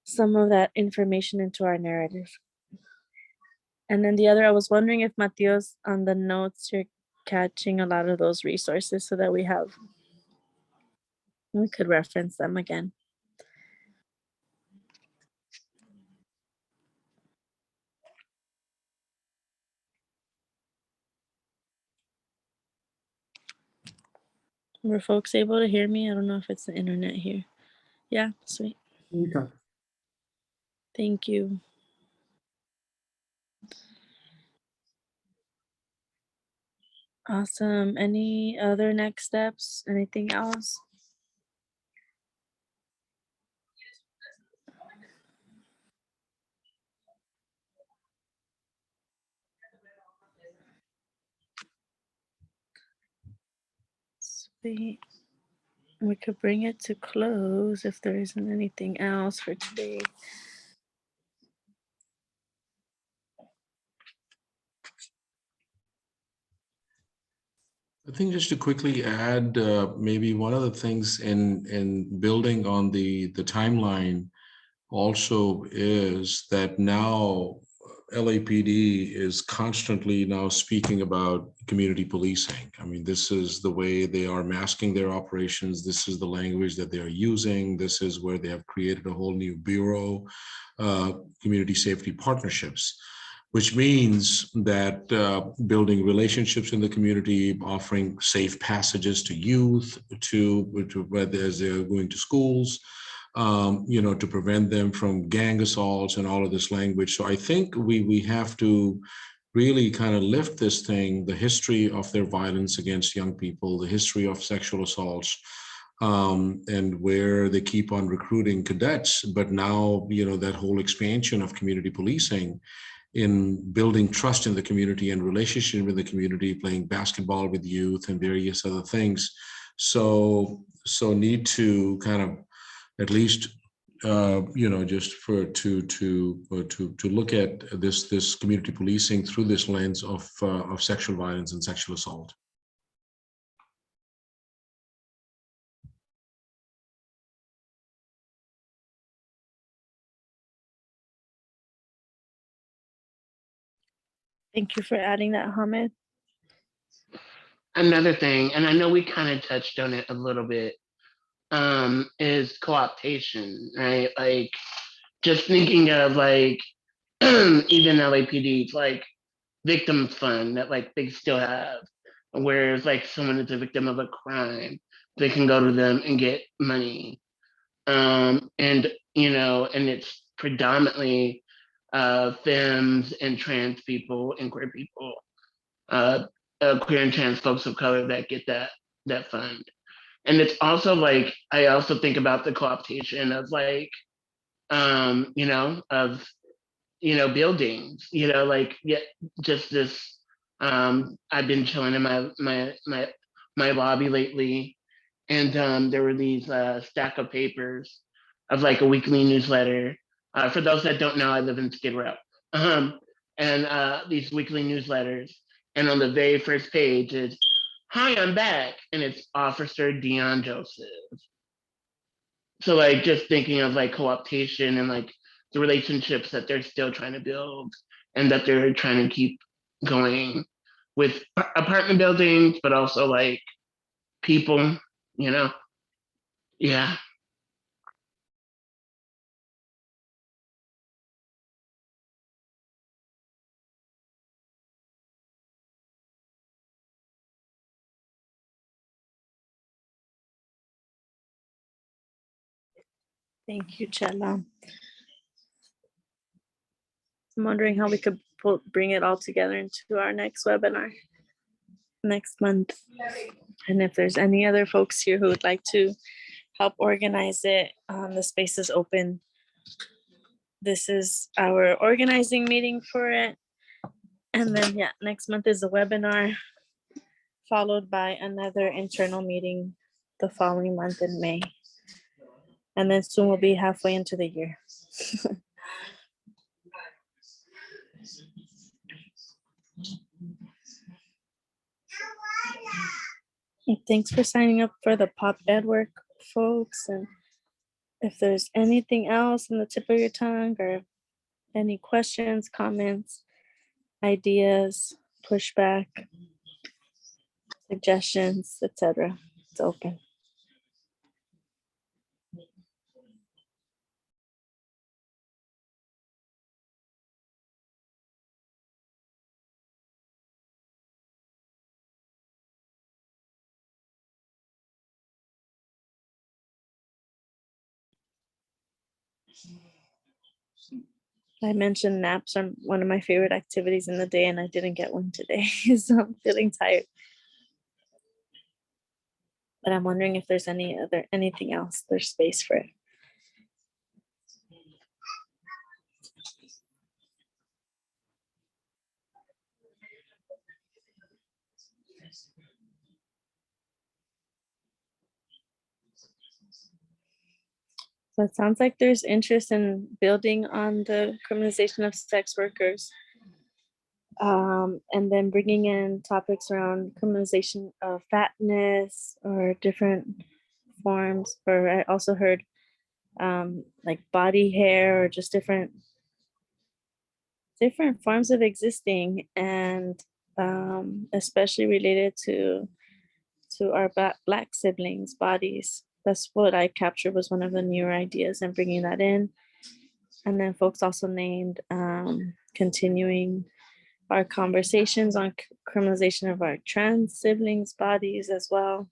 some of that information into our narrative. And then the other, I was wondering if Mateos, on the notes, you're catching a lot of those resources so that we could reference them again. Were folks able to hear me? I don't know if it's the internet here. Yeah, sweet. Okay. Thank you. Awesome. Any other next steps? Anything else? Sweet. We could bring it to close if there isn't anything else for today. I think just to quickly add, maybe one of the things in building on the timeline also is that now LAPD is constantly now speaking about community policing. I mean, this is the way they are masking their operations. This is the language that they are using. This is where they have created a whole new bureau, community safety partnerships, which means that building relationships in the community, offering safe passages to youth, to whether as they're going to schools, to prevent them from gang assaults and all of this language. So I think we have to really kind of lift this thing, the history of their violence against young people, the history of sexual assaults, and where they keep on recruiting cadets. But now, that whole expansion of community policing in building trust in the community and relationship with the community, playing basketball with youth and various other things. So need to kind of at least just for to look at this community policing through this lens of sexual violence and sexual assault. Thank you for adding that, Hamid. Another thing, and I know we kind of touched on it a little bit, is co-optation, right? Like just thinking of like even LAPD's like victim fund that like they still have, whereas like someone is a victim of a crime, they can go to them and get money. And and it's predominantly femmes and trans people and queer people, queer and trans folks of color that get that fund. And it's also like I also think about the co-optation of like of buildings, like yeah, just this I've been chilling in my lobby lately, and there were these stack of papers of like a weekly newsletter. For those that don't know, I live in Skid Row, and these weekly newsletters. And on the very first page is, "Hi, I'm back," and it's Officer Dion Joseph. So like just thinking of like co-optation and like the relationships that they're still trying to build and that they're trying to keep going with apartment buildings, but also like people, you know? Yeah. Thank you, Chela. I'm wondering how we could bring it all together into our next webinar next month. And if there's any other folks here who would like to help organize it, the space is open. This is our organizing meeting for it. And then, yeah, next month is a webinar, followed by another internal meeting the following month in May. And then soon we'll be halfway into the year. And thanks for signing up for the pop ed work, folks. And if there's anything else on the tip of your tongue or any questions, comments, ideas, pushback, suggestions, etc., it's open. I mentioned naps are one of my favorite activities in the day, and I didn't get one today, so I'm feeling tired. But I'm wondering if there's anything else, there's space for it. So it sounds like there's interest in building on the criminalization of sex workers. And then bringing in topics around criminalization of fatness or different forms, or I also heard like body hair or just different forms of existing, and especially related to our Black siblings' bodies. That's what I captured was one of the newer ideas, and bringing that in. And then folks also named continuing our conversations on criminalization of our trans siblings' bodies as well.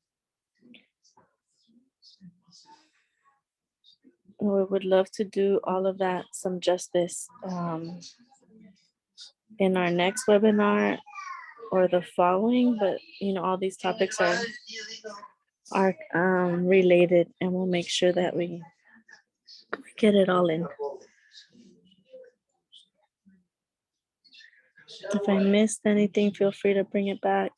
We would love to do all of that some justice in our next webinar or the following, but all these topics are related, and we'll make sure that we get it all in. If I missed anything, feel free to bring it back.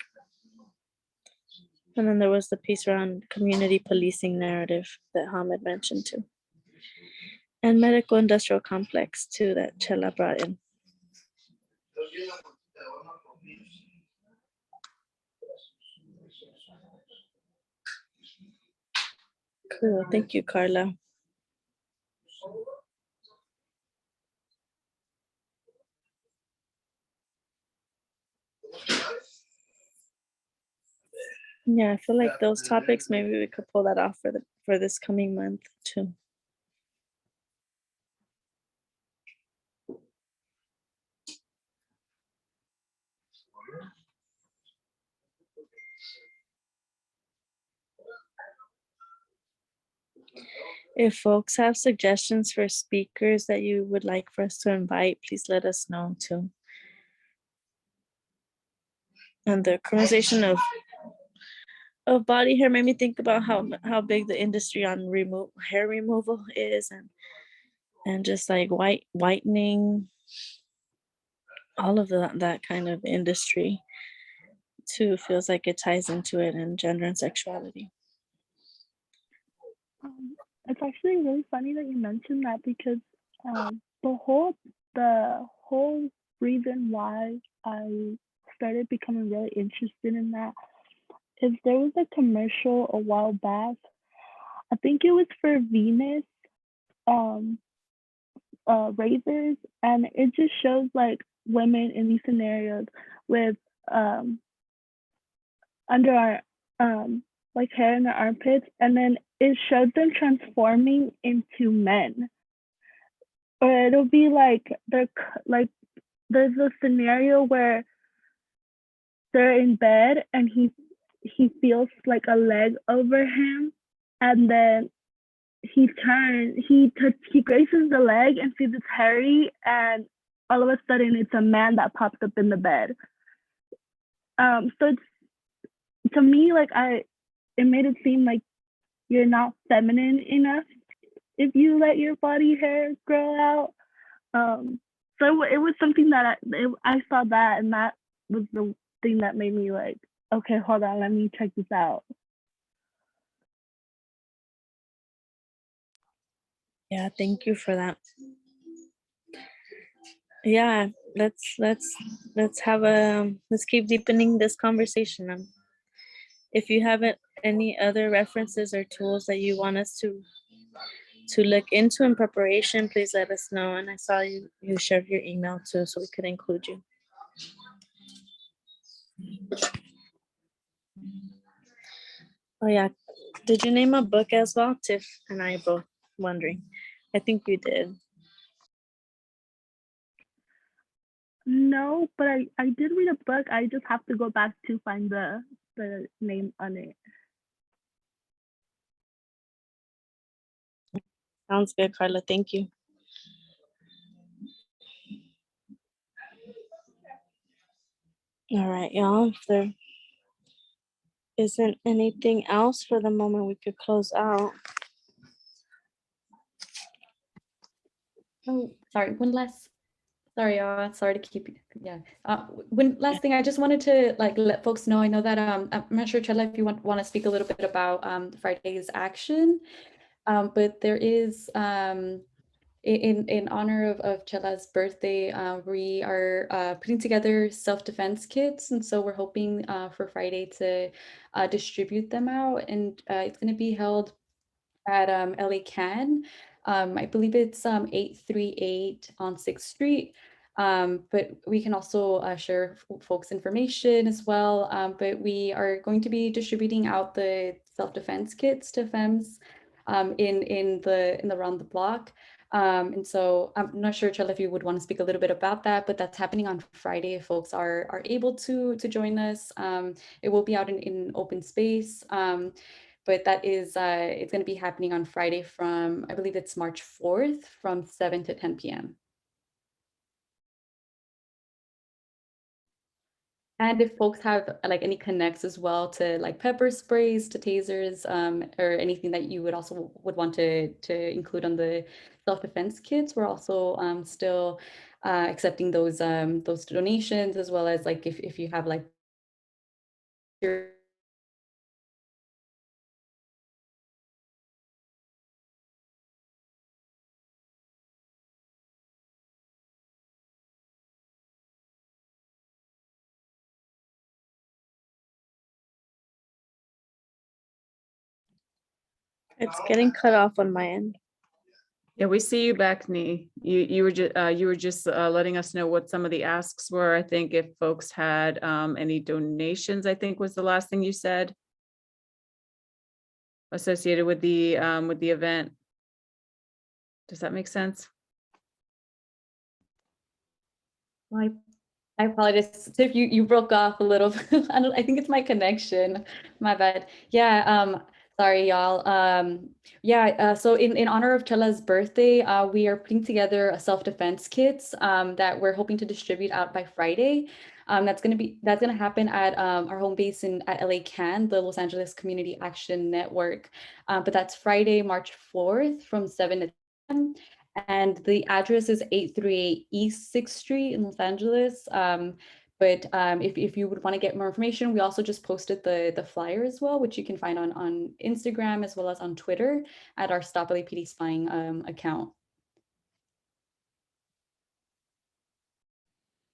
And then there was the piece around community policing narrative that Hamid mentioned too. And medical industrial complex too that Chela brought in. Cool, thank you, Carla. Yeah, I feel like those topics, maybe we could pull that off for this coming month too. If folks have suggestions for speakers that you would like for us to invite, please let us know too. And the criminalization of body hair made me think about how big the industry on hair removal is, and just like whitening, all of that kind of industry too feels like it ties into it, and gender and sexuality. It's actually really funny that you mentioned that, because the whole reason why I started becoming really interested in that is there was a commercial a while back. I think it was for Venus. razors, and it just shows like women in these scenarios with under our like hair in their armpits, and then it showed them transforming into men. Or it'll be like like there's a scenario where they're in bed and he feels like a leg over him, and then he graces the leg and sees it's hairy, and all of a sudden it's a man that pops up in the bed. So it's, to me, like it made it seem like you're not feminine enough if you let your body hair grow out. So it was something that I saw that, and that was the thing that made me like, okay, hold on, let me check this out. Yeah, thank you for that. Yeah, let's keep deepening this conversation. If you have any other references or tools that you want us to look into in preparation, please let us know. And I saw you shared your email too, so we could include you. Oh yeah, did you name a book as well? Tiff and I both wondering. I think you did. No, but I did read a book. I just have to go back to find the name on it. Sounds good, Carla. Thank you. All right, y'all. If there isn't anything else for the moment, we could close out. Oh, sorry. Sorry, sorry to keep you. Yeah. One last thing, I just wanted to like let folks know. I know that I'm not sure, Chela, if you want to speak a little bit about Friday's action, but there is in honor of Chela's birthday, we are putting together self-defense kits, and so we're hoping for Friday to distribute them out, and it's going to be held at LA Can. I believe it's 838 on 6th Street. But we can also share folks information as well. But we are going to be distributing out the self-defense kits to femmes in the round the block. And so I'm not sure, Chela, if you would want to speak a little bit about that, but that's happening on Friday if folks are able to join us. It will be out in open space. But that is, it's going to be happening on Friday from, I believe it's March 4th from 7 to 10 p.m. And if folks have like any connects as well to like pepper sprays, to tasers, or anything that you would also would want to include on the self-defense kits, we're also still accepting those donations, as well as like if you have like It's getting cut off on my end. Yeah, we see you back, Nee. You were just letting us know what some of the asks were. I think if folks had any donations, I think was the last thing you said, associated with the event. Does that make sense? I apologize. Tiff, you broke off a little. I think it's my connection. My bad. Yeah. Sorry, y'all. So in honor of Chela's birthday, we are putting together a self-defense kits that we're hoping to distribute out by Friday. That's gonna happen at our home base at LA Can, the Los Angeles Community Action Network. But that's Friday, March 4th from 7 to 10. And the address is 838 East 6th Street in Los Angeles. But if you would want to get more information, we also just posted the flyer as well, which you can find on Instagram as well as on Twitter at our Stop LAPD Spying account.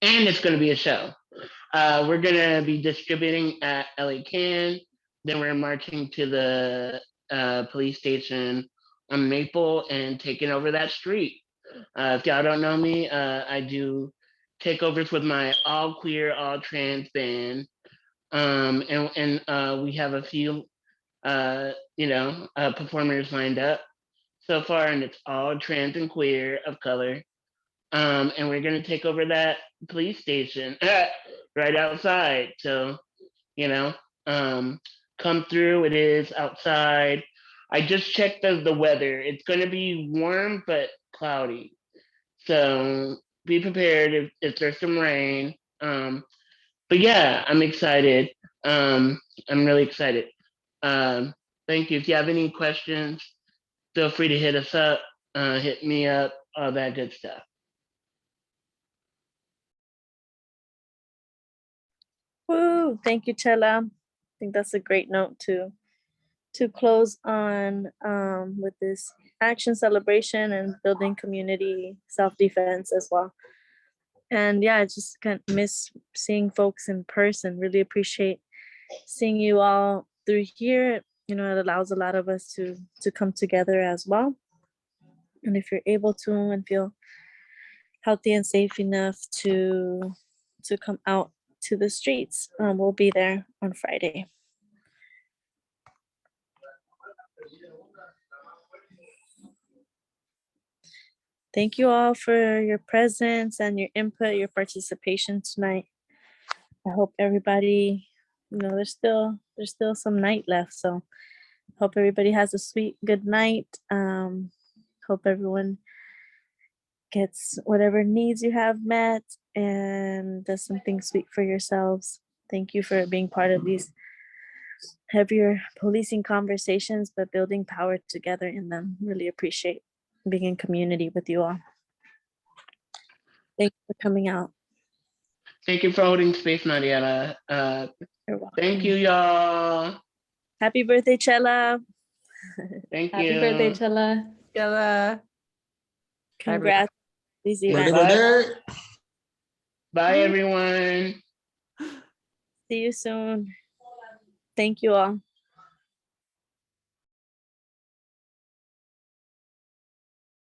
And it's going to be a show. We're going to be distributing at LA Can. Then we're marching to the police station on Maple and taking over that street. If y'all don't know me, I do takeovers with my all queer, all trans band. And we have a few, performers lined up so far, and it's all trans and queer of color. And we're gonna take over that police station right outside. So, you know, um, come through. It is outside. I just checked the weather. It's gonna be warm but cloudy. So be prepared if there's some rain. But yeah, I'm excited. I'm really excited. Um, Thank you. If you have any questions, feel free to hit us up, hit me up, all that good stuff. Woo! Thank you, Chela. I think that's a great note to close on with this action celebration and building community self-defense as well. And yeah, I just can't miss seeing folks in person. Really appreciate seeing you all through here. You know, it allows a lot of us to come together as well. And if you're able to and feel healthy and safe enough to come out to the streets, we'll be there on Friday. Thank you all for your presence and your input, your participation tonight. I hope everybody, there's still some night left. So hope everybody has a sweet good night. Hope everyone gets whatever needs you have met and does something sweet for yourselves. Thank you for being part of these heavier policing conversations, but building power together in them. Really appreciate being in community with you all. Thank you for coming out. Thank you for holding space, Mariela. You're welcome. Thank you, y'all. Happy birthday, Chela. Thank you. Happy birthday, Chela. Chela. Congrats. These Birthday, events. birthday. Bye, everyone. See you soon. Thank you all.